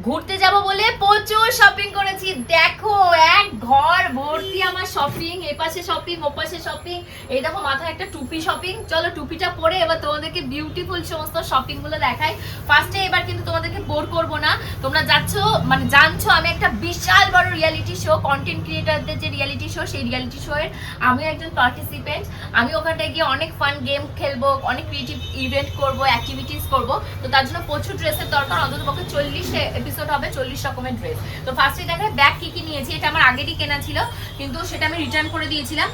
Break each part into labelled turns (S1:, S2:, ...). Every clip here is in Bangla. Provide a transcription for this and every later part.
S1: ঘুরতে যাব বলে প্রচুর শপিং করেছি। দেখো এক ঘর ভর্তি আমার শপিং, এপাশে শপিং ওপাশে শপিং। এই দেখো মাথায় একটা টুপি শপিং। চলো টুপিটা পরে এবার তোমাদেরকে বিউটিফুল সমস্ত শপিং গুলো দেখাই। ফার্স্টে এবার কিন্তু তোমাদেরকে বোর করব না, তোমরা জানছো আমি একটা বিশাল বড় রিয়েলিটি শো, কন্টেন্ট ক্রিয়েটরদের যে রিয়েলিটি শো, সেই রিয়েলিটি শো এর আমি একজন পার্টিসিপেন্ট। আমি ওখানটায় গিয়ে অনেক ফান গেম খেলবো, অনেক ক্রিয়েটিভ ইভেন্ট করব, অ্যাক্টিভিটিস করব। তো তার জন্য প্রচুর ড্রেসের দরকার, অন্তত পক্ষে 40 এপিসোড হবে, 40 রকমের ড্রেস। তো ফার্স্টে দেখে ব্যাগ কি নিয়েছি। এটা আমার আগেরই কেনা ছিল, কিন্তু সেটা আমি রিটার্ন করে দিয়েছিলাম,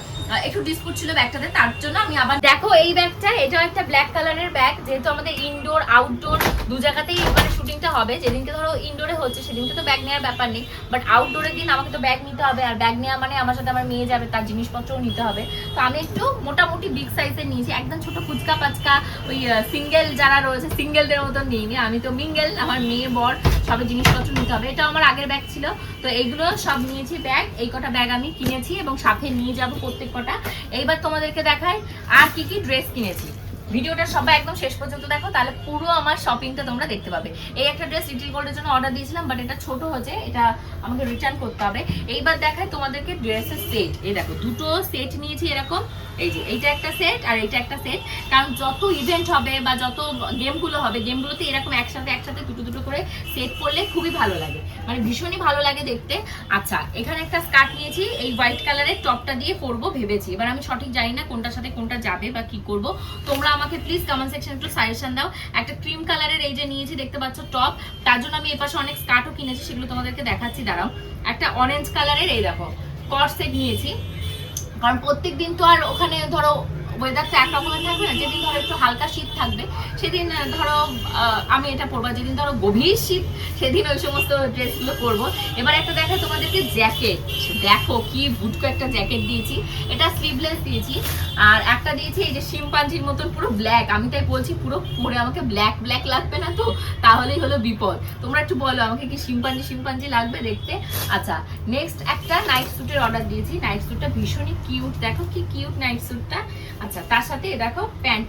S1: একটু ডিসপুট ছিল ব্যাগটাতে, তার জন্য আমি আবার দেখো এই ব্যাগটা, এটাও একটা ব্ল্যাক কালারের ব্যাগ। যেহেতু আমাদের ইনডোর আউটডোর দু জায়গাতেই মানে শুটিংটা হবে, যেদিনকে ধরো ইনডোরে হচ্ছে সেদিনকে তো ব্যাগ নেওয়ার ব্যাপার নেই, বাট আউটডোরের দিন আমাকে তো ব্যাগ নিতে হবে। আর ব্যাগ নেওয়া মানে আমার সাথে আমার মেয়ে যাবে, তার জিনিসপত্রও নিতে হবে। তো আমি একটু মোটামুটি বিগ সাইজের নিয়েছি, একদম ছোট ফুচকা পাচকা ওই সিঙ্গেল যারা রয়েছে সিঙ্গেলদের মতন নিইনি, আমি তো মিঙ্গেল, আমার মেয়ে বর সবের জিনিসপত্র নিতে হবে। এটা আমার আগের ব্যাগ ছিল, তো এইগুলো সব নিয়েছি ব্যাগ। এই কটা ব্যাগ আমি কিনেছি এবং সাথে নিয়ে যাব প্রত্যেক কটা। এইবার তোমাদেরকে দেখাই আর কি কি ড্রেস কিনেছি। ভিডিওটা সবাই একদম শেষ পর্যন্ত দেখো, তাহলে পুরো আমার শপিংটা তোমরা দেখতে পাবে। এই একটা ড্রেস লিটল গোল্ডের জন্য অর্ডার দিয়েছিলাম, বাট এটা ছোট হচ্ছে, এটা আমাকে রিটার্ন করতে হবে। এইবার দেখাই তোমাদেরকে ড্রেসের সেট। এই দেখো দুটো সেট নিয়েছি এরকম, এই যে এইটা একটা সেট আর এইটা একটা সেট। কারণ যত ইভেন্ট হবে বা যত গেমগুলো হবে, গেমগুলোতে এরকম একসাথে দুটো করে সেট করলে খুবই ভালো লাগে, মানে ভীষণই ভালো লাগে দেখতে। আচ্ছা, এখানে একটা স্কার্ট নিয়েছি, এই হোয়াইট কালারের টপটা দিয়ে পরবো ভেবেছি। এবার আমি সঠিক জানি না কোনটার সাথে কোনটা যাবে বা কি করব, তোমরা আমাকে প্লিজ কমেন্ট সেকশনে একটু সাজেশন দাও। একটা ক্রিম কালারের এই যে নিয়েছি দেখতে পাচ্ছ টপ, তার জন্য আমি এপাশে অনেক স্কার্টও কিনেছি, সেগুলো তোমাদেরকে দেখাচ্ছি দাঁড়াও। একটা অরেঞ্জ কালারের এই দেখো কট সেট নিয়েছি, কারণ প্রত্যেক দিন তো আর ওখানে ধরো ওয়েদারটা একরকমের থাকবে না। যেদিন ধরো একটু হালকা শীত থাকবে সেদিন ধরো আমি এটা পরবো, যেদিন ধরো গভীর শীত সেদিন ওই সমস্ত ড্রেসগুলো পরবো। এবার একটা দেখো তোমাদেরকে জ্যাকেট, দেখো কি বুটকো একটা জ্যাকেট দিয়েছি, এটা স্লিভলেস দিয়েছি। আর একটা দিয়েছি এই যে শিম্পাঞ্জির মতন পুরো ব্ল্যাক, আমি তাই বলছি পুরো পরে আমাকে ব্ল্যাক ব্ল্যাক লাগবে না তো, তাহলেই হলো বিপদ। তোমরা একটু বলো আমাকে কি শিম্পাঞ্জি লাগবে দেখতে। আচ্ছা, নেক্সট একটা নাইট স্যুটের অর্ডার দিয়েছি। নাইট স্যুটটা ভীষণই কিউট, দেখো কি কিউট নাইট স্যুটটা। আচ্ছা, তার সাথে দেখো প্যান্ট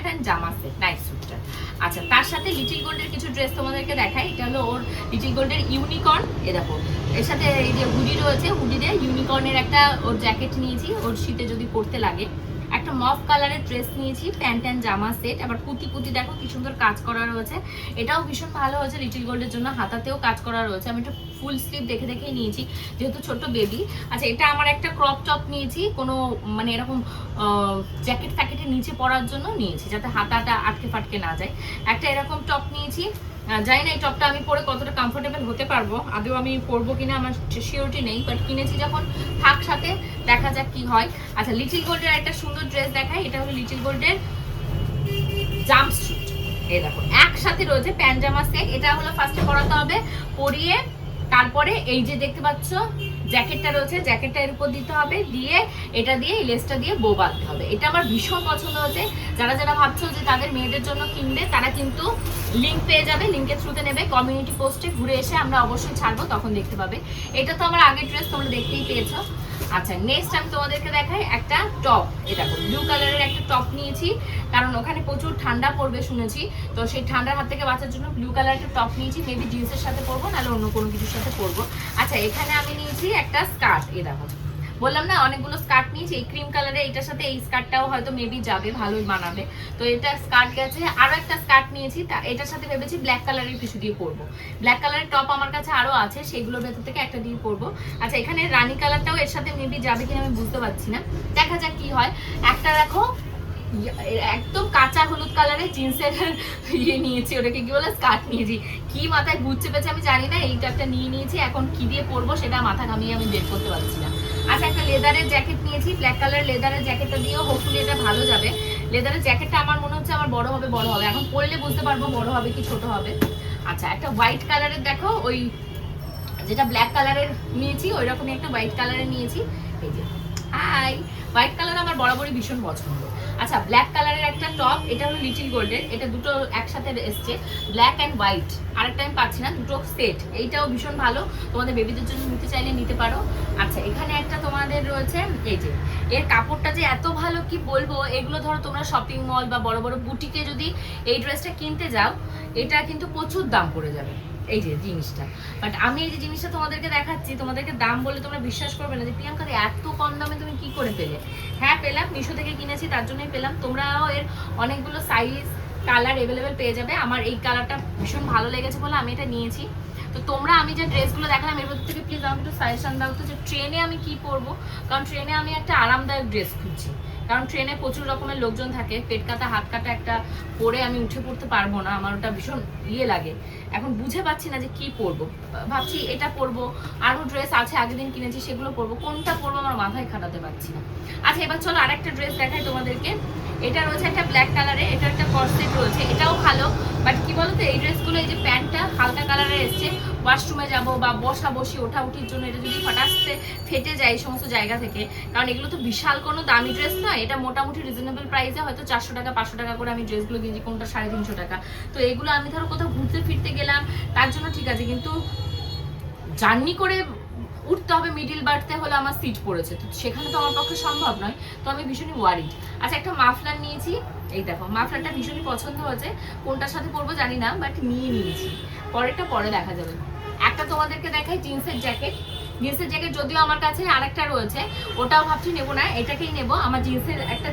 S1: অ্যান্ড জামা সেট নাইট স্যুটটা। আচ্ছা, তার সাথে লিটল গোল্ডের কিছু ড্রেস তোমাদেরকে দেখাই। এটা হলো ওর লিটল গোল্ডের ইউনিকর্ন, এ দেখো এর সাথে এই যে হুডি রয়েছে, হুডিতে ইউনিকর্নের একটা ওর জ্যাকেট নিয়েছি, ওর শীতে যদি পরতে লাগে। একটা মফ কালারের ড্রেস নিয়েছি, প্যান্ট অ্যান্ড জামা সেট। আবার পুঁতি দেখো কি সুন্দর কাজ করা রয়েছে, এটাও ভীষণ ভালো হয়েছে লিটল গোল্ডের জন্য, হাতাতেও কাজ করা রয়েছে। আমি একটু ফুল স্লিভ দেখেই নিয়েছি যেহেতু ছোট বেবি। আচ্ছা, এটা আমার একটা ক্রপ টপ নিয়েছি, কোনো মানে এরকম জ্যাকেট ফ্যাকেটের নিচে পরার জন্য নিয়েছি, যাতে হাতাটা আটকে ফাটকে না যায়। একটা এরকম টপ নিয়েছি, জানি না এই টপটা আমি পরে কতটা কমফোর্টেবল হতে পারবো, আদৌ আমি পরবো কিনা আমার সিওরিটি নেই, বাট কিনেছি যখন থাক সাথে, দেখা যাক কি হয়। আচ্ছা, লিটল গোল্ডের একটা সুন্দর ড্রেস দেখাই। এটা হলো লিটল গোল্ডের জাম্পস্যুট, এই দেখো একসাথে রয়েছে প্যান্ট জামা সেট। এটা হলো ফার্স্টে পরাতে হবে, পরিয়ে তারপরে এই যে দেখতে পাচ্ছ জ্যাকেটটা রয়েছে, জ্যাকেটটা এর উপর দিতে হবে, দিয়ে এটা দিয়ে এই লেসটা দিয়ে বো বাঁধতে হবে। এটা আমার ভীষণ পছন্দ হয়েছে। যারা ভাবছো যে তাদের মেয়েদের জন্য কিনবে, তারা কিন্তু লিঙ্ক পেয়ে যাবে, লিঙ্কের থ্রুতে নেবে। কমিউনিটি পোস্টে ঘুরে এসে আমরা অবশ্যই ছাড়বো, তখন দেখতে পাবে। এটা তো আমার আগের ড্রেস, তোমরা দেখতেই পেয়েছো। আচ্ছা, নেক্সট আমি তোমাদেরকে দেখাই একটা টপ। এটা দেখো ব্লু কালারের একটা টপ নিয়েছি, কারণ ওখানে প্রচুর ঠান্ডা পড়বে শুনেছি, তো সেই ঠান্ডার হাত থেকে বাঁচার জন্য ব্লু কালারের একটা টপ নিয়েছি। মেবি জিন্সের সাথে পরবো, নাহলে অন্য কোনো কিছুর সাথে পরবো। আচ্ছা, এখানে আমি নিয়েছি একটা স্কার্ট, এই দেখো বললাম না অনেকগুলো স্কার্ট নিয়েছি। এই ক্রিম কালারের এটার সাথে এই স্কার্টটাও হয়তো মেবি যাবে, ভালোই মানাবে। তো এটা স্কার্ট গেছে। আরো একটা স্কার্ট নিয়েছি, তা এটার সাথে ভেবেছি ব্ল্যাক কালারের কিছু দিয়ে পরবো। ব্ল্যাক কালারের টপ আমার কাছে আরো আছে, সেগুলোর ভেতর থেকে একটা দিয়ে পরবো। আচ্ছা, এখানে রানী কালারটাও এর সাথে মেবি যাবে কিনা আমি বুঝতে পারছি না, দেখা যাক কি হয়। একটা দেখো একদম কাঁচা হলুদ কালারের জিন্সের ইয়ে নিয়েছি, ওটাকে কি বলে স্কার্ট নিয়েছি, কি মাথায় ভূত চেপেছে আমি জানি না। এইটা একটা নিয়েছি, এখন কি দিয়ে পরবো সেটা মাথা ঘামিয়ে আমি বের করতে পারছি না। আচ্ছা, একটা লেদারের জ্যাকেট নিয়েছি, ব্ল্যাক কালার লেদারের জ্যাকেটটা দিয়েও হোপফুলি এটা ভালো যাবে। লেদারের জ্যাকেটটা আমার মনে হচ্ছে আমার বড় হবে, এখন পরলে বুঝতে পারবো বড় হবে কি ছোট হবে। আচ্ছা, একটা হোয়াইট কালারের দেখো, ওই যেটা ব্ল্যাক কালারের নিয়েছি ওই রকমই একটা হোয়াইট কালারের নিয়েছি। এই যে হাই, হোয়াইট কালার আমার বরাবরই ভীষণ পছন্দ। আচ্ছা, ব্ল্যাক কালারের একটা টপ, এটা হলো লিটল গোল্ডের, এটা দুটো একসাথে এসছে, ব্ল্যাক অ্যান্ড হোয়াইট। আরেকটা আমি পাচ্ছি না, দুটো সেট। এইটাও ভীষণ ভালো, তোমাদের বেবিদের জন্য নিতে চাইলে নিতে পারো। আচ্ছা, এখানে একটা তোমাদের রয়েছে, এই যে এর কাপড়টা যে এত ভালো কি বলবো। এগুলো ধরো তোমরা শপিং মল বা বড় বড় বুটিকে যদি এই ড্রেসটা কিনতে যাও, এটা কিন্তু প্রচুর দাম পড়ে যাবে। এই যে জিনিসটা, বাট আমি এই যে জিনিসটা তোমাদেরকে দেখাচ্ছি, তোমাদেরকে দাম বলে তোমরা বিশ্বাস করবে না যে প্রিয়াঙ্কা এত কম দামে তুমি কি করে পেলে। হ্যাঁ পেলাম, মিশো থেকে কিনেছি তার জন্যই পেলাম। তোমরাও এর অনেকগুলো সাইজ কালার অ্যাভেলেবেল পেয়ে যাবে। আমার এই কালারটা ভীষণ ভালো লেগেছে বলে আমি এটা নিয়েছি। তো তোমরা আমি যে ড্রেসগুলো দেখালাম এর মধ্যে থেকে প্লিজ আমাকে একটু সাজেশন দাও তো যে ট্রেনে আমি কি পরবো, কারণ ট্রেনে আমি একটা আরামদায়ক ড্রেস খুঁজছি। কারণ ট্রেনে প্রচুর রকমের লোকজন থাকে, পেট কাটা হাত কাটা একটা পরে আমি উঠে পড়তে পারবো না, আমার ওটা ভীষণ লাগে। এখন বুঝে পাচ্ছি না যে কি পরবো, ভাবছি এটা পরবো, আরও ড্রেস আছে আগের দিন কিনেছি সেগুলো পরবো, কোনটা পরবো আমার মাথায় খাটাতে পারছি না। আচ্ছা এবার চলো আরেকটা ড্রেস দেখাই তোমাদেরকে। এটা রয়েছে একটা ব্ল্যাক কালারে, এটা একটা কর্সেট রয়েছে, এটাও ভালো। বাট কি বলতো এই ড্রেসগুলো, এই যে প্যান্টটা হালকা কালারে এসছে, ওয়াশরুমে যাবো বা বসা বসি ওঠা উঠির জন্য এটা যদি হঠাৎ ফেটে যায় এই সমস্ত জায়গা থেকে, কারণ এগুলো তো বিশাল কোনো দামি ড্রেস নয়, এটা মোটামুটি রিজনেবল প্রাইসে হয়তো 400 টাকা 500 টাকা করে আমি ড্রেসগুলো কিনছি, কোনটা 350 টাকা। তো এগুলো আমি ধরো কোথাও ঘুরতে ফিরতে গেলাম তার জন্য ঠিক আছে, কিন্তু জার্নি করে উঠতে হবে, মিডিল বাড়তে হলে আমার সিট পড়েছে, তো সেখানে তো আমার পক্ষে সম্ভব নয়, তো আমি ভীষণই ওয়ারিড। আচ্ছা একটা মাফলার নিয়েছি, এই দেখো মাফলারটা ভীষণই পছন্দ হয়েছে, কোনটার সাথে পরবো জানি না বাট নিয়েছি, পরেরটা পরে দেখা যাবে। একটা তোমাদেরকে দেখাই জিন্সের জ্যাকেট। জিন্সের জ্যাকেট যদিও আমার কাছে আরেকটা রয়েছে, ওটাও ভাবছি নেবো না, এটাকেই নেবো। আমার জিন্সের একটা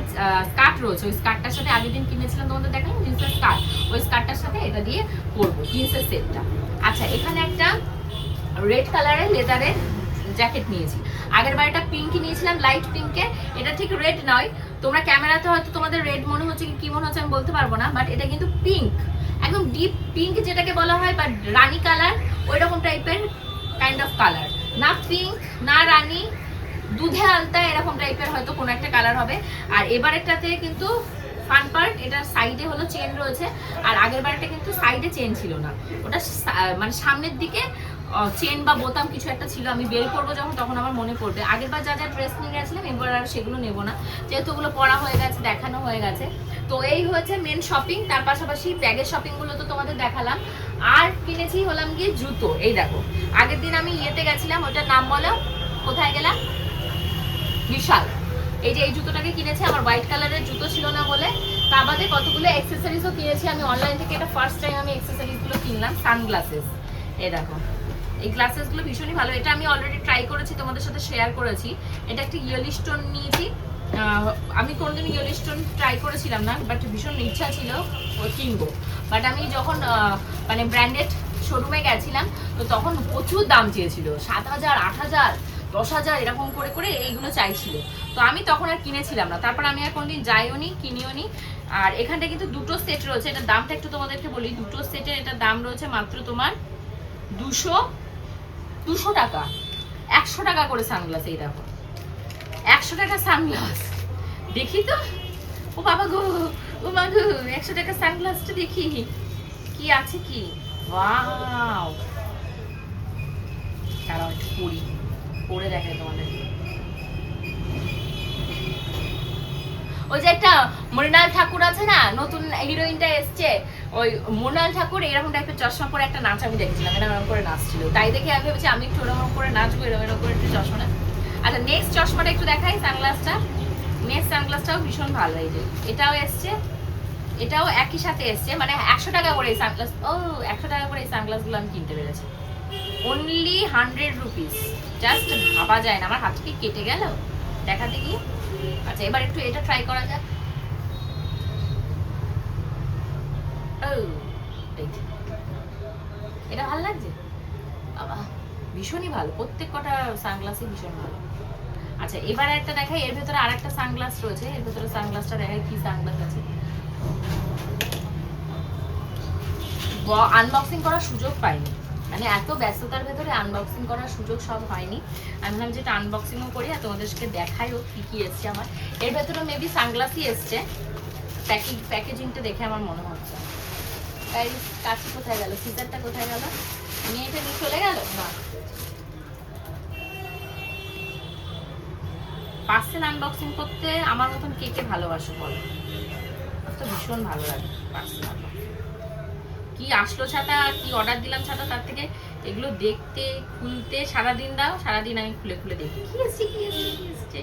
S1: স্কার্ট রয়েছে, ওই স্কার্টটার সাথে আগের দিন কিনেছিলাম তোমাদের দেখালাম জিন্সের স্কার্ট, ওই স্কার্টটার সাথে এটা দিয়ে পরবো জিন্সের সেটটা। আচ্ছা এখানে একটা রেড কালারের লেদারের জ্যাকেট নিয়েছি, আগের বার একটা পিঙ্ক নিয়েছিলাম লাইট পিঙ্কের, এটা ঠিক রেড নয়, তোমরা ক্যামেরাতে হয়তো তোমাদের রেড মনে হচ্ছে কি মনে হচ্ছে আমি বলতে পারবো না, বাট এটা কিন্তু পিঙ্ক, একদম ডিপ পিঙ্ক যেটাকে বলা হয়, বা রানী কালার ওই রকম টাইপের কাইন্ড অফ কালার, না পিঙ্ক না রানী, দুধে আলতা এরকম টাইপের হয়তো কোনো একটা কালার হবে। আর এবারেরটাতে কিন্তু ফান পার্ট, এটার সাইডে হলো চেন রয়েছে, আর আগের বারটা কিন্তু সাইডে চেন ছিল না, ওটা মানে সামনের দিকে চেন বা বোতাম কিছু একটা ছিল, আমি বের করবো যখন তখন আমার মনে পড়বে। আগের বার যা যা ড্রেস নিয়ে গেছিলাম এবার আর সেগুলো নেবো না, যেহেতু ওগুলো পরা হয়ে গেছে দেখানো হয়ে গেছে। তো এই হয়েছে মেন শপিং, তার পাশাপাশি ব্যাগের শপিংগুলো তো তোমাদের দেখালাম। আর কিনেছি হলাম গিয়ে জুতো, এই দেখো আগের দিন আমি ইয়েতে গেছিলাম, ওটার নাম বলো, কোথায় গেলাম, বিশাল। এই যে এই জুতোটাকে কিনেছি, আমার হোয়াইট কালারের জুতো ছিল না বলে, তা বাদে কতগুলো অ্যাক্সেসরিজও কিনেছি আমি অনলাইন থেকে, এটা ফার্স্ট টাইম আমি অ্যাক্সেসরিজগুলো কিনলাম। সানগ্লাসেস, এই দেখো এই গ্লাসেসগুলো ভীষণই ভালো, এটা আমি অলরেডি ট্রাই করেছি তোমাদের সাথে শেয়ার করেছি। এটা একটা ইয়েলি স্টোন নিয়েছি, আমি কোনোদিন ইয়েলি স্টোন ট্রাই করেছিলাম না, বাট ভীষণ ইচ্ছা ছিল কিনবো, বাট আমি যখন মানে ব্র্যান্ডেড শোরুমে গেছিলাম তো তখন প্রচুর দাম চেয়েছিল, 7,000 8,000 10,000 এরকম করে করে এইগুলো চাইছিল, তো আমি তখন আর কিনেছিলাম না। তারপর আমি আর কোনদিন যাইও নি, কিনিও নি। আর এখানটা কিন্তু দুটো সেট রয়েছে, এটার দামটা একটু তোমাদেরকে বলি, দুটো সেটের এটার দাম রয়েছে মাত্র তোমার 200 টাকা, 100 টাকা করে সানগ্লাস। এই দেখো 100 টাকা সানগ্লাস, দেখি তো, ও বাবা গো, ও মা গো, 100 টাকা সানগ্লাসটা দেখি কি আছে, কি ওয়াও, তারাও একটু পরে দেখায় তোমাদের। ওই যে একটা মৃণাল ঠাকুর আছে না, নতুন হিরোইনটা এসছে, ওই মৃণাল ঠাকুর এরকম টাইপের চশমা পরে একটা নাচ আমি দেখছিলাম, এরকম করে নাচছিল, তাই দেখে আমি ভেবেছি আমি একটু ওরকম করে নাচবো, এরকম করে একটু চশমাটা। আচ্ছা নেক্সট চশমাটা একটু দেখাই, সানগ্লাসটা, নেক্সট সানগ্লাসটাও ভীষণ ভালো, এই যে এটাও এসছে, এটাও একই সাথে এসছে, মানে 100 টাকা করে এই সানগ্লাস, ও 100 টাকা করে এই সানগ্লাসগুলো আমি কিনতে পেরেছি, অনলি 100 রুপিস, জাস্ট ভাবা যায় না, আমার হাত কি কেটে গেল দেখাতে গিয়ে। আচ্ছা এবার একটু এটা ট্রাই করা যাক, এটা ভালো লাগছে বাবা, ভীষণই ভালো, প্রত্যেক কটা সানগ্লাসই ভীষণ ভালো। আচ্ছা এবার একটা দেখাই, এর ভেতরে আর একটা সানগ্লাস রয়েছে, এর ভেতরে সানগ্লাসটা দেখাই কি সানগ্লাস আছে, আনবক্সিং করার সুযোগ পাইনি, মানে এত ব্যস্ততার ভেতরে আনবক্সিং করার সুযোগ সব হয়নি, আমি ভাবলাম যেটা আনবক্সিংও করি আর তোমাদেরকে দেখাইও কি কি এসছে আমার। এর ভেতরে মেবি সানগ্লাসই এসছে, প্যাকেজিংটা দেখে আমার মনে হচ্ছে। তাই কাছে কোথায় গেল, সিজারটা কোথায় গেল, নিয়ে এটা নিয়ে চলে গেল না। পার্সেল আনবক্সিং করতে আমার মতন কে কে ভালোবাসো বলো, তো ভীষণ ভালো লাগে পার্সেল আনবক্সিং। কি আসলো ছাতা, কি অর্ডার দিলাম ছাতা, তার থেকে এগুলো দেখতে খুলতে সারাদিন দাও, সারাদিন আমি খুলে খুলে দেখি কি এসছে কি এসছে কি এসছে।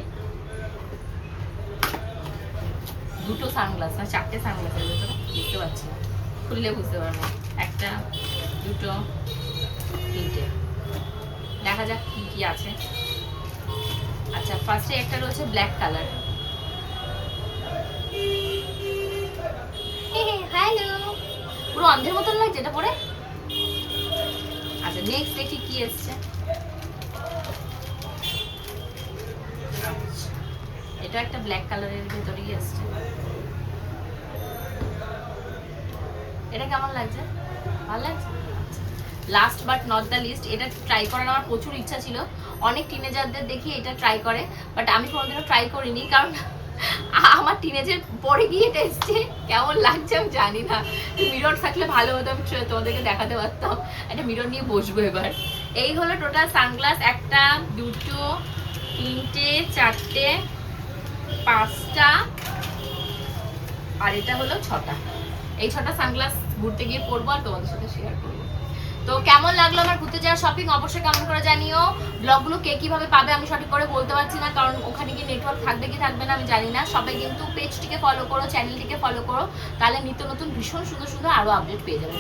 S1: দুটো সানগ্লাস না 4টে সানগ্লাস এর ভেতরে, বুঝতে পারছি না, খুললে বুঝতে পারবো, একটা দুটো দেখা যাক কি কি আছে। আচ্ছা, ফার্স্টে একটা রয়েছে ব্ল্যাক কালার। হ্যালো, পুরো অন্ধের মতন লাগছে এটা পরে। আচ্ছা, নেক্সট দেখি কি এসছে। এটা একটা ব্ল্যাক কালারের ভেতরেই এসছে। এটা কেমন লাগছে? ভালো লাগছে। Last but not the least, এটা ট্রাই করার আমার প্রচুর ইচ্ছা ছিল। অনেক টিনেজারদের দেখি এটা ট্রাই করে, বাট আমি কোনোদিনও ট্রাই করিনি, কারণ আমার টিনেজের পরে গিয়ে এটা এসছে। কেমন লাগছে আমি জানি না। মিরর থাকলে ভালো হতো, আমি তোমাদেরকে দেখাতে পারতাম। একটা মিরর নিয়ে বসবো এবার। এই হলো টোটাল সানগ্লাস। একটা, দুটো, তিনটে, চারটে, পাঁচটা, আর এটা হলো ছটা। এই ছটা সানগ্লাস ঘুরতে গিয়ে পরবো আর তোমাদের সাথে শেয়ার করবো। তো কেমন লাগলো আমার ঘুরতে যাওয়ার শপিং অবশ্যই কমেন্ট করে জানিও। ব্লগগুলো কে কিভাবে পাবে আমি সঠিক করে বলতে পারছি না, কারণ ওখানে কি নেটওয়ার্ক থাকবে কি থাকবে না আমি জানি না। সবাই কিন্তু পেজটিকে ফলো করো, চ্যানেলটিকে ফলো করো, তাহলে নিত্য নতুন ভীষণ সুন্দর সুন্দর আরো আপডেট পেয়ে যাবে।